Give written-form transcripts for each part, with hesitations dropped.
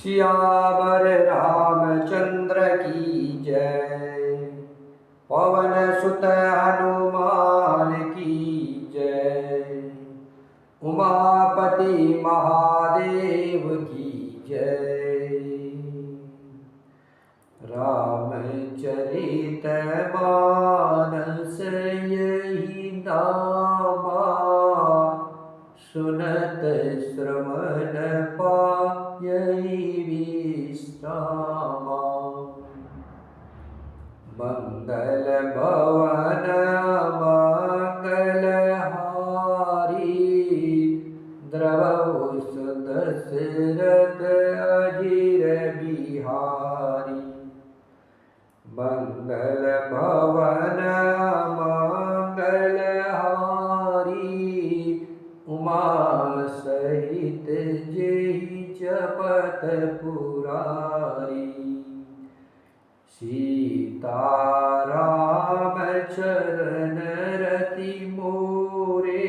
सियावर रामचंद्र की जय। पवन सुत हनुमान की जय। उमापति महादेव की जय। रामचरित मानस यही नामा, सुनत श्रवण पायई विश्रामा। मंगल भवन मंगल हारी, द्रवहु दशरथ अजिर बिहारी। मंगल भवन मंगल हारी, उमा सहित जेहि जपत पुरारी। सीताराम चरण रति मोरे,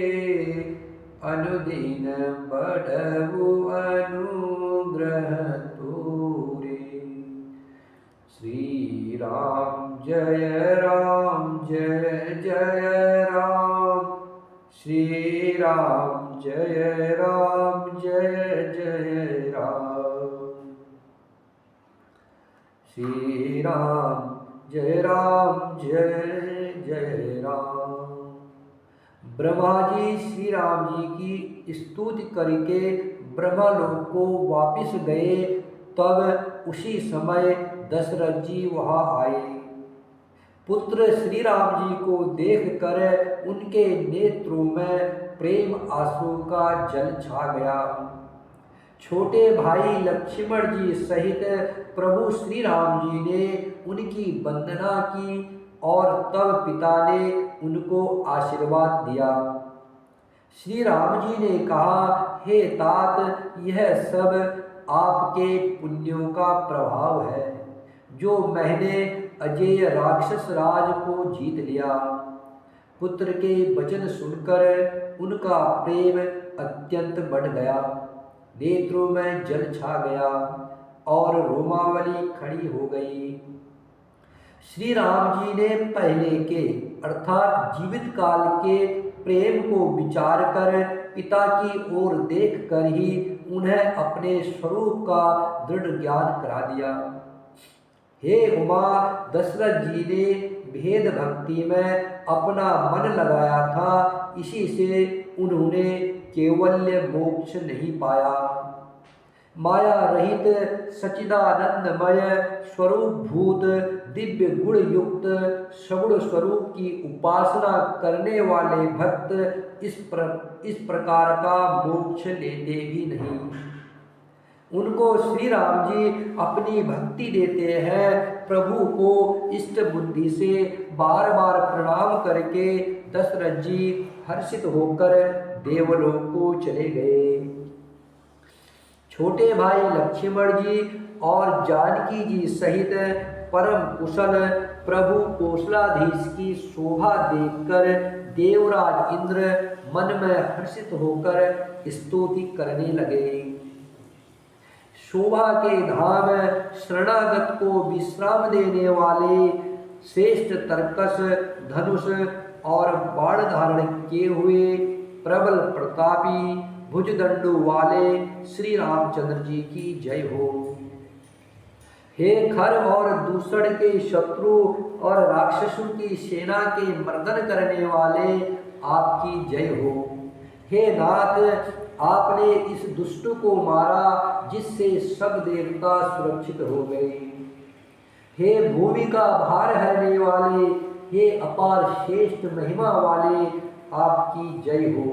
अनुदिन बढ़बु अनुग्रह तोरे। श्री राम जय जय राम, श्री राम जय जय राम। श्री राम जय जय राम। ब्रह्मा जी श्री राम जी की स्तुति करके ब्रह्मलोक को वापिस गए। तब उसी समय दशरथ जी वहां आए। पुत्र श्री राम जी को देखकर उनके नेत्रों में प्रेम आंसू का जल छा गया। छोटे भाई लक्ष्मण जी सहित प्रभु श्री राम जी ने उनकी वंदना की और तब पिता ने उनको आशीर्वाद दिया। श्री राम जी ने कहा, हे तात, यह सब आपके पुण्यों का प्रभाव है जो मैंने अजेय राक्षस राज को जीत लिया। पुत्र के वचन सुनकर उनका प्रेम अत्यंत बढ़ गया। नेत्रों में जल छा गया और रोमावली खड़ी हो गई। श्री राम जी ने पहले के अर्थात जीवित काल के प्रेम को विचार कर पिता की ओर देखकर ही उन्हें अपने स्वरूप का दृढ़ ज्ञान करा दिया। हे उमा, दशरथ जी ने भेद भक्ति में अपना मन लगाया था, इसी से उन्होंने केवल्य मोक्ष नहीं पाया। माया रहित सच्चिदानंदमय स्वरूप भूत दिव्य गुण युक्त सगुण स्वरूप की उपासना करने वाले भक्त इस प्रकार का मोक्ष लेते भी नहीं। उनको श्री राम जी अपनी भक्ति देते हैं। प्रभु को इष्ट बुद्धि से बार बार प्रणाम करके दशरथ जी हर्षित होकर देवलोक को चले गए। छोटे भाई लक्ष्मण जी और जानकी जी सहित परम कुशल प्रभु कौशलाधीश की शोभा देखकर देवराज इंद्र मन में हर्षित होकर स्तुति करने लगे। शोभा के धाम शरणागत को विश्राम देने वाले श्रेष्ठ तर्कस धनुष और बाण धारण किए हुए प्रबल प्रतापी भुजदंडु वाले श्री रामचंद्र जी की जय हो। हे खर और दूषण के शत्रु और राक्षसों की सेना के मर्दन करने वाले आपकी जय हो। हे नाथ, आपने इस दुष्ट को मारा जिससे सब देवता सुरक्षित हो गए। हे भूमि का भार हरने वाले, हे अपार श्रेष्ठ महिमा वाले, आपकी जय हो।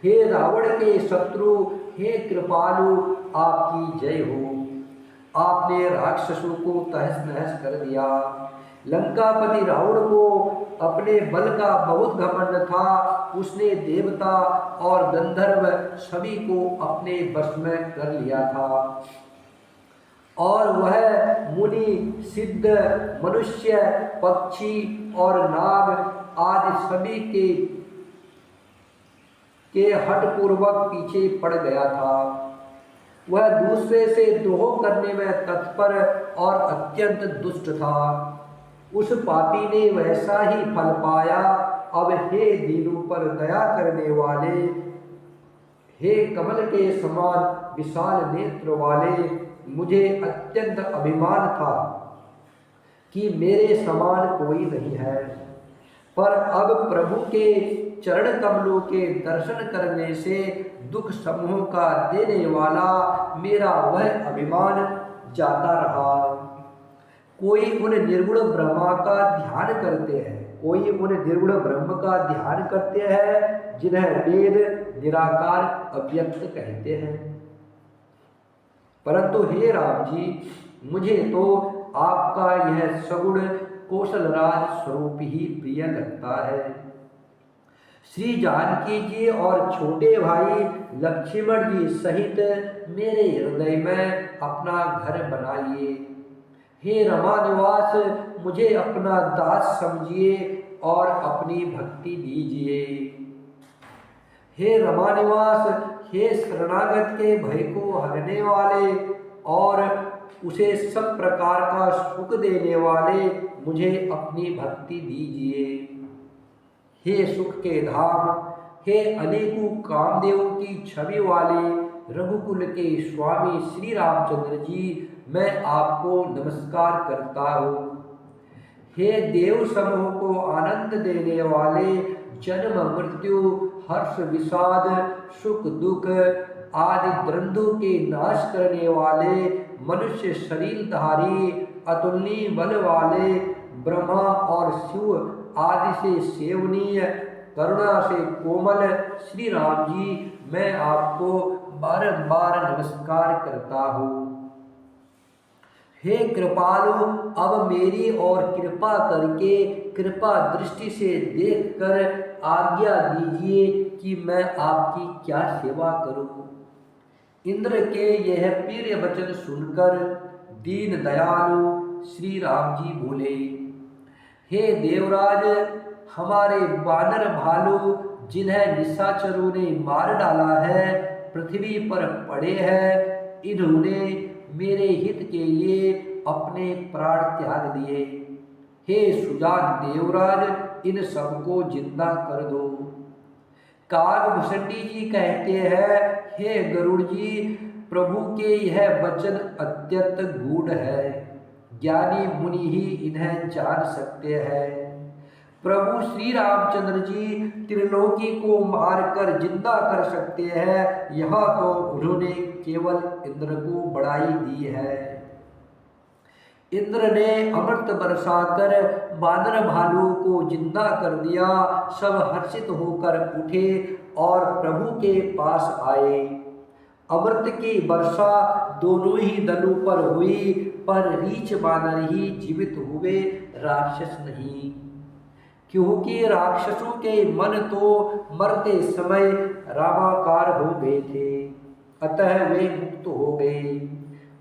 हे रावण के शत्रु, हे कृपालु, आपकी जय हो। आपने राक्षसों को तहस नहस कर दिया। लंकापति रावण को अपने बल का बहुत घमंड था। उसने देवता और गंधर्व सभी को अपने वश में कर लिया था और वह मुनि, सिद्ध, मनुष्य, पक्षी और नाग आदि सभी के हठपूर्वक पीछे पड़ गया था। वह दूसरे से द्रोह करने में तत्पर और अत्यंत दुष्ट था। उस पापी ने वैसा ही फल पाया। अब हे दीनों पर दया करने वाले, हे कमल के समान विशाल नेत्र वाले, मुझे अत्यंत अभिमान था कि मेरे समान कोई नहीं है, पर अब प्रभु के चरण कमलों के दर्शन करने से दुख समूह का देने वाला मेरा वह अभिमान जाता रहा। कोई उन निर्गुण ब्रह्मा का ध्यान करते हैं, कोई उन निर्गुण ब्रह्म का ध्यान करते हैं जिन्हें वेद निराकार अव्यक्त कहते हैं। परंतु हे राम जी, मुझे तो आपका यह सगुण कौशलराज स्वरूप ही प्रिय लगता है। श्री जानकी जी और छोटे भाई लक्ष्मण जी सहित मेरे हृदय में अपना घर बनाइए। हे रमा निवास, मुझे अपना दास समझिए और अपनी भक्ति दीजिए। हे रमा निवास, हे शरणागत के भय को हरने वाले और उसे सब प्रकार का सुख देने वाले, मुझे अपनी भक्ति दीजिए। हे सुख के धाम, हे अनेकों कामदेवों की छवि वाले रघुकुल के स्वामी श्री रामचंद्र जी, मैं आपको नमस्कार करता हूँ। हे देव समूह को आनंद देने वाले, जन्म मृत्यु हर्ष विषाद सुख दुख आदि द्वंद्वों के नाश करने वाले, मनुष्य शरीरधारी अतुलनीय बल वाले, ब्रह्मा और शिव आदि से सेवनीय करुणा से कोमल श्री राम जी, मैं आपको बारंबार नमस्कार करता हूँ। हे कृपालु, अब मेरी और कृपा करके कृपा दृष्टि से देखकर आज्ञा दीजिए कि मैं आपकी क्या सेवा करूं। इंद्र के यह प्रिय वचन सुनकर दीन दयालु श्री राम जी बोले, हे देवराज, हमारे वानर भालू जिन्हें निशाचरों ने मार डाला है, पृथ्वी पर पड़े हैं, इन्होंने मेरे हित के लिए अपने प्राण त्याग दिए। हे सुजान देवराज, इन सबको जिंदा कर दो। कागभूषणी जी कहते हैं, हे गरुड़ जी, प्रभु के यह वचन अत्यंत गूढ़ है, ज्ञानी मुनि ही इन्हें जान सकते हैं। प्रभु श्री रामचंद्र जी त्रिलोकी को मारकर जिंदा कर सकते हैं, यह तो उन्होंने केवल इंद्र को बढ़ाई दी है। इंद्र ने अमृत बरसाकर वानर भालू को जिंदा कर दिया। सब हर्षित होकर उठे और प्रभु के पास आए। अमृत की वर्षा दोनों ही दलों पर हुई, पर रीछ वानर ही जीवित हुए, राक्षस नहीं, क्योंकि राक्षसों के मन तो मरते समय रामाकार हो गए थे, अतः वे मुक्त हो गए,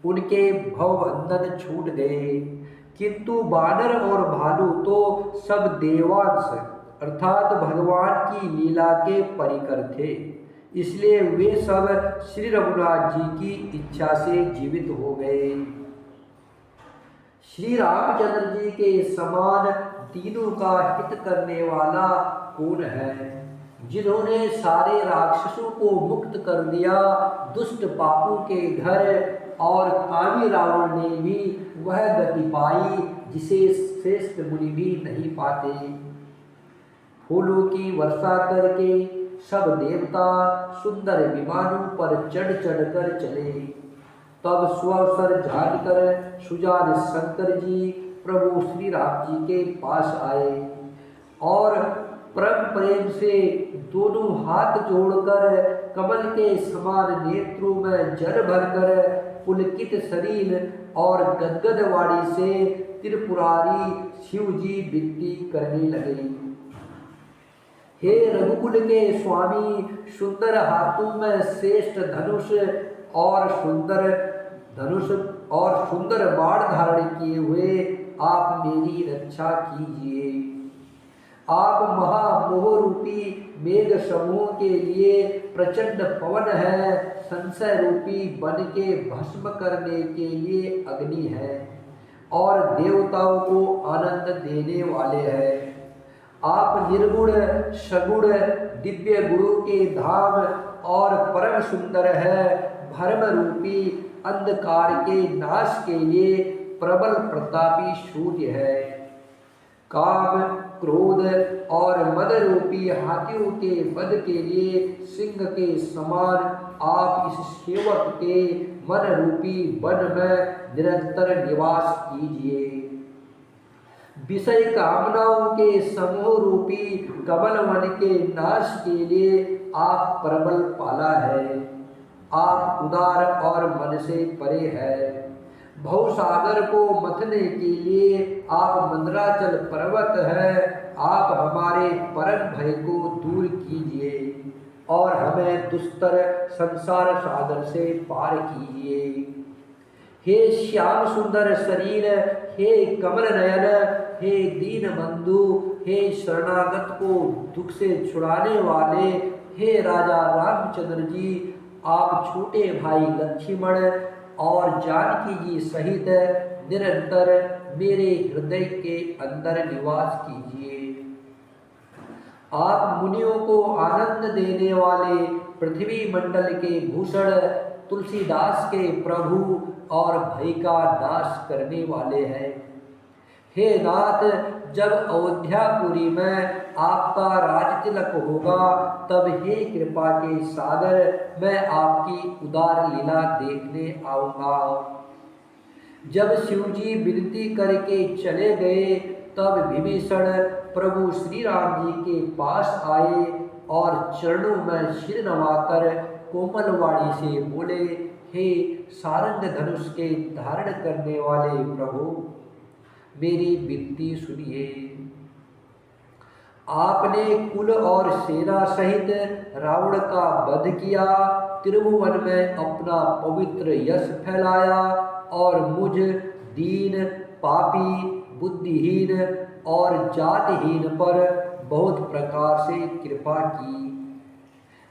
उनके भवबंधन छूट गए। किंतु वानर और भालू तो सब देवांश अर्थात भगवान की लीला के परिकर थे, इसलिए वे सब श्री रघुनाथ जी की इच्छा से जीवित हो गए। श्री रामचंद्र जी के समान तीनों का हित करने वाला कौन है, जिन्होंने सारे राक्षसों को मुक्त कर दिया, दुष्ट पापों के घर और कामी रावण ने भी वह गति पाई जिसे श्रेष्ठ मुनि भी नहीं पाते। फूलों की वर्षा करके सब देवता सुंदर विमानों पर चढ़ चढ़ कर चले। तब स्वसर झाड़कर सुजान शंकर जी प्रभु श्री राम जी के पास आए और परम प्रेम से दोनों हाथ जोड़कर कमल के समान नेत्रों में जल भरकर पुलकित शरीर और गदगद वाणी से त्रिपुरारी शिव जी विनती करने लगे। हे रघुकुल के स्वामी, सुंदर हाथों में श्रेष्ठ धनुष और सुंदर बाण धारण किए हुए आप मेरी रक्षा कीजिए। आप महामोह रूपी मेघ समूह के लिए प्रचंड पवन है, संशय रूपी बन के भस्म करने के लिए अग्नि है और देवताओं को आनंद देने वाले हैं। आप निर्गुण सगुण दिव्य गुरु के धाम और परम सुंदर है, भ्रम रूपी अंधकार के नाश के लिए प्रबल प्रतापी सूर्य है। काम क्रोध और मद रूपी हाथियों के वध के लिए सिंह के समान आप इस सेवक के मन रूपी वन में निरंतर निवास कीजिए। विषय कामनाओं के समूह रूपी कमल वन के नाश के लिए आप प्रबल पाला है। आप उदार और मन से परे है। भवसागर को मथने के लिए आप मंदराचल पर्वत है। आप हमारे परम भय को दूर कीजिए और हमें दुस्तर संसार सागर से पार कीजिए। हे श्याम सुंदर शरीर, हे कमल नयन, हे दीन बंधु, हे शरणागत को दुख से छुड़ाने वाले, हे राजा रामचंद्र जी, आप छोटे भाई लक्ष्मण और जानकी जी सहित निरंतर मेरे हृदय के अंदर निवास कीजिए। आप मुनियों को आनंद देने वाले पृथ्वी मंडल के भूषण, तुलसीदास के प्रभु और भय का नाश करने वाले हैं। हे नाथ, जब अयोध्यापुरी में आपका राज तिलक होगा, तब हे कृपा के सागर, मैं आपकी उदार लीला देखने आऊंगा। जब शिवजी विनती करके चले गए, तब विभीषण प्रभु श्री राम जी के पास आए और चरणों में सिर नवाकर कोमल वाणी से बोले, हे सारंग धनुष के धारण करने वाले प्रभु, मेरी विनती सुनिए। आपने कुल और सेना सहित रावण का वध किया, त्रिभुवन में अपना पवित्र यश फैलाया और मुझ दीन, पापी, बुद्धिहीन और जातिहीन पर बहुत प्रकार से कृपा की।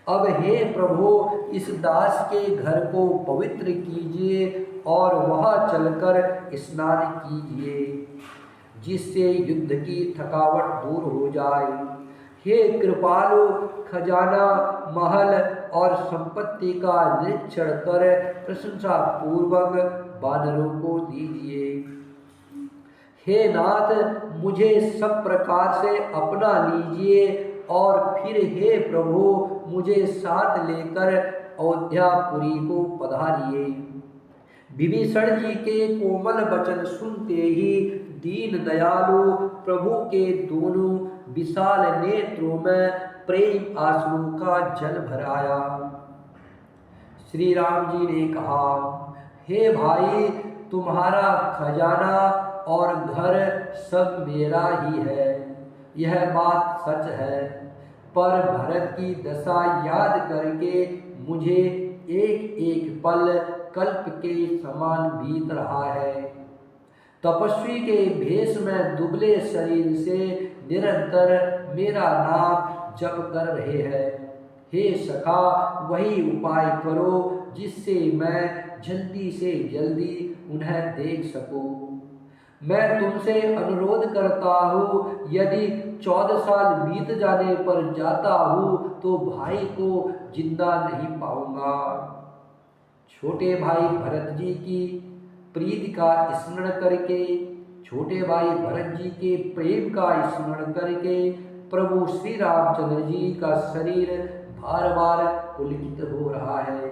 अब हे प्रभु, इस दास के घर को पवित्र कीजिए और वहां चलकर स्नान कीजिए, जिससे युद्ध की थकावट दूर हो जाए। हे कृपालु, खजाना, महल और संपत्ति का निरीक्षण कर प्रशंसा पूर्वक वानरों को दीजिए। हे नाथ, मुझे सब प्रकार से अपना लीजिए और फिर हे प्रभु, मुझे साथ लेकर अयोध्यापुरी को पधारिए। विभीषण जी के कोमल वचन सुनते ही दीन दयालु प्रभु के दोनों विशाल नेत्रों में प्रेम आंसू का जल भर आया। श्री राम जी ने कहा, हे भाई, तुम्हारा खजाना और घर सब मेरा ही है, यह बात सच है, पर भरत की दशा याद करके मुझे एक एक पल कल्प के समान बीत रहा है। तपस्वी के भेष में दुबले शरीर से निरंतर मेरा नाम जप कर रहे हैं। हे सखा, वही उपाय करो जिससे मैं जल्दी से जल्दी उन्हें देख सकूं। मैं तुमसे अनुरोध करता हूँ, यदि 14 साल बीत जाने पर जाता हूँ तो भाई को जिंदा नहीं पाऊंगा। छोटे भाई भरत जी की प्रीति का स्मरण करके, छोटे भाई भरत जी के प्रेम का स्मरण करके प्रभु श्री रामचंद्र जी का शरीर बार बार पुलकित हो रहा है।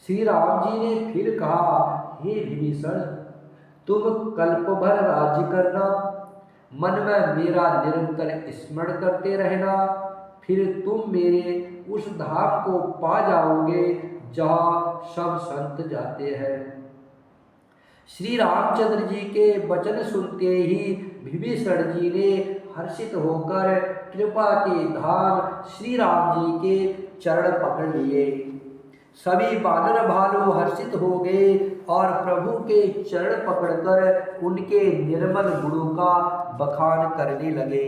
श्री राम जी ने फिर कहा, हे विभीषण, तुम कल्प भर राज्य करना, मन में मेरा निरंतर स्मरण करते रहना, फिर तुम मेरे उस धाम को पा जाओगे जहाँ सब संत जाते हैं। श्री रामचंद्र जी के वचन सुनते ही विभीषण जी ने हर्षित होकर कृपा के धाम श्री राम जी के चरण पकड़ लिए। सभी वानर भालू हर्षित हो गए और प्रभु के चरण पकड़कर उनके निर्मल गुणों का बखान करने लगे।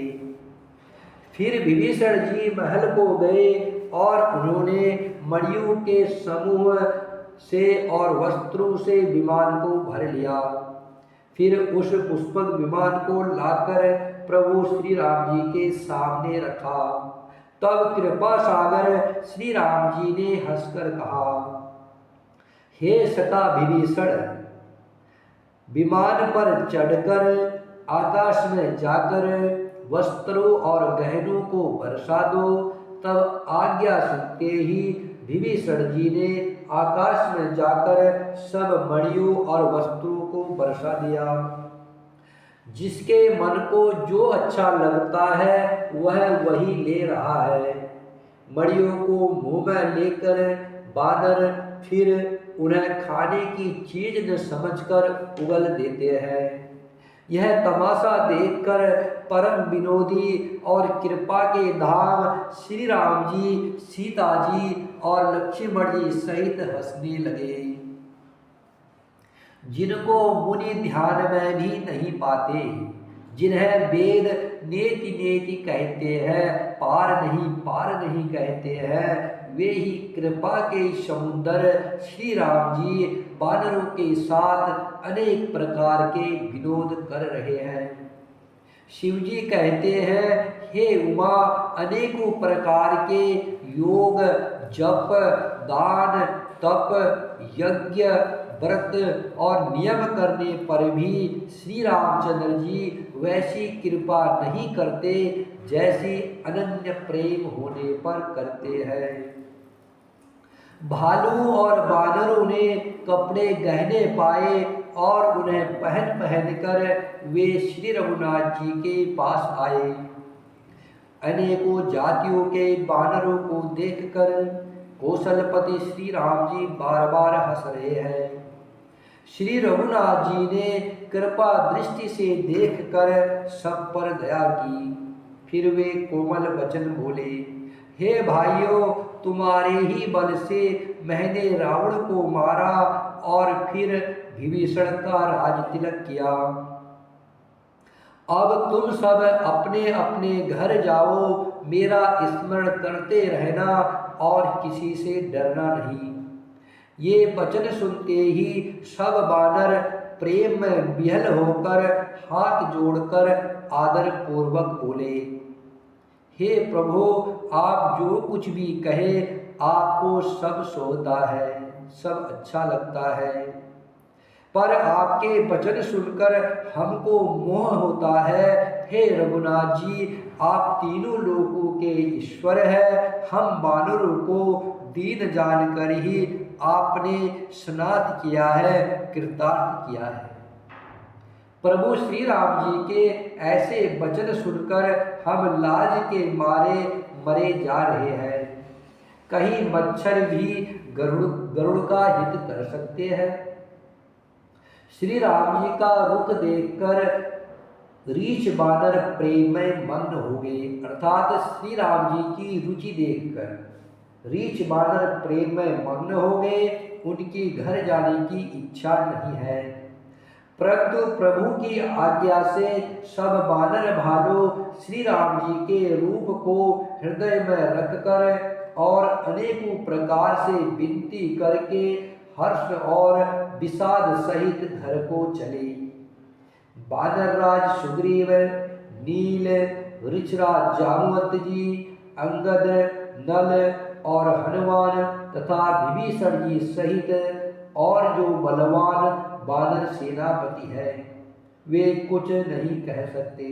फिर विभीषण जी महल को गए और उन्होंने मणियों के समूह से और वस्त्रों से विमान को भर लिया। फिर उस पुष्पक विमान को लाकर प्रभु श्री राम जी के सामने रखा। तब कृपा सागर श्री राम जी ने हंसकर कहा, हे सखा विभीषण, विमान पर चढ़कर आकाश में जाकर वस्त्रों और गहनों को बरसा दो। तब आज्ञा सुनते ही विभीषण जी ने आकाश में जाकर सब मणियों और वस्त्रों को बरसा दिया। जिसके मन को जो अच्छा लगता है वह वही ले रहा है। मणियों को मुंह में लेकर बानर फिर उन्हें खाने की चीज न समझकर उगल देते हैं। यह तमाशा देखकर परम विनोदी और कृपा के धाम श्री राम जी, सीता जी और लक्ष्मण जी सहित हंसने लगे। जिनको मुनि ध्यान में भी नहीं पाते, जिन्हें वेद नेति नेति कहते हैं, पार नहीं कहते हैं, वे ही कृपा के समुद्र श्री राम जी वानरों के साथ अनेक प्रकार के विनोद कर रहे हैं। शिव जी कहते हैं, हे उमा, अनेकों प्रकार के योग, जप, दान, तप, यज्ञ, व्रत और नियम करने पर भी श्री रामचंद्र जी वैसी कृपा नहीं करते जैसी अनन्य प्रेम होने पर करते हैं। भालू और बानरों ने कपड़े गहने पाए और उन्हें पहन पहन कर वे श्री रघुनाथ जी के पास आए। अनेकों जातियों के बानरों को देखकर कौशलपति श्री राम जी बार बार हंस रहे हैं। श्री रघुनाथ जी ने कृपा दृष्टि से देखकर सब पर दया की। फिर वे कोमल वचन बोले, हे भाइयों, तुम्हारे ही बल से मैंने रावण को मारा और फिर विभीषण का राज तिलक किया। अब तुम सब अपने अपने घर जाओ, मेरा स्मरण करते रहना और किसी से डरना नहीं। ये वचन सुनते ही सब बानर प्रेम में विह्वल होकर हाथ जोड़कर आदर पूर्वक बोले, हे प्रभु, आप जो कुछ भी कहे आपको सब सोता है, सब अच्छा लगता है, पर आपके वचन सुनकर हमको मोह होता है। हे रघुनाथ जी, आप तीनों लोकों के ईश्वर हैं। हम वानरों को दीन जानकर ही आपने स्नात किया है, कृतार्थ किया है। प्रभु श्री राम जी के ऐसे वचन सुनकर हम लाज के मारे मरे जा रहे हैं। कहीं मच्छर भी गरुड़ का हित कर सकते हैं। श्री राम जी का रुख देखकर रीछ बानर प्रेम में मग्न हो गए, अर्थात श्री राम जी की रुचि देखकर रीछ बानर प्रेम में मग्न हो गए। उनकी घर जाने की इच्छा नहीं है, परंतु प्रभु की आज्ञा से सब बानर भालू श्री राम जी के रूप को हृदय में रखकर और अनेकों प्रकार से विनती करके हर्ष और विषाद सहित घर को चले। बानरराज सुग्रीव, नील, ऋक्षराज जामवंत जी, अंगद, नल और हनुमान तथा विभीषण जी सहित और जो बलवान बानर सेनापति है, वे कुछ नहीं कह सकते।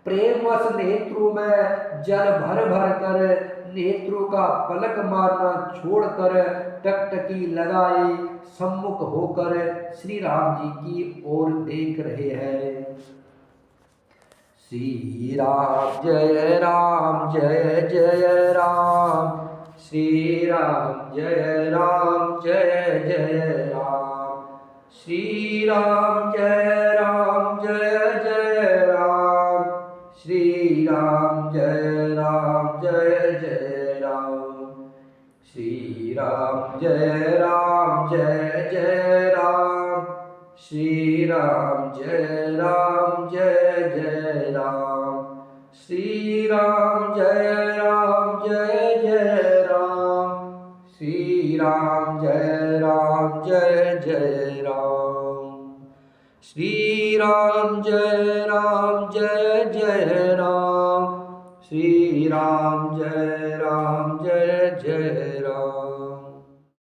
प्रेमवश नेत्रों में जल भर भर कर नेत्रों का पलक मारना छोड़कर टकटकी लगाए सम्मुख होकर श्री राम जी की ओर देख रहे हैं। श्री राम जय राम, जय जय राम, श्री राम जय राम, जय जय राम, श्री राम जय राम, जय जय राम, श्री राम जय राम, जय जय राम, श्री राम जय राम, जय जय राम, श्री राम जय राम, जय जय राम, श्री राम जय राम जय जय राम। श्री राम जय राम जय जय राम। श्री राम जय राम जय जय राम। श्री राम जय राम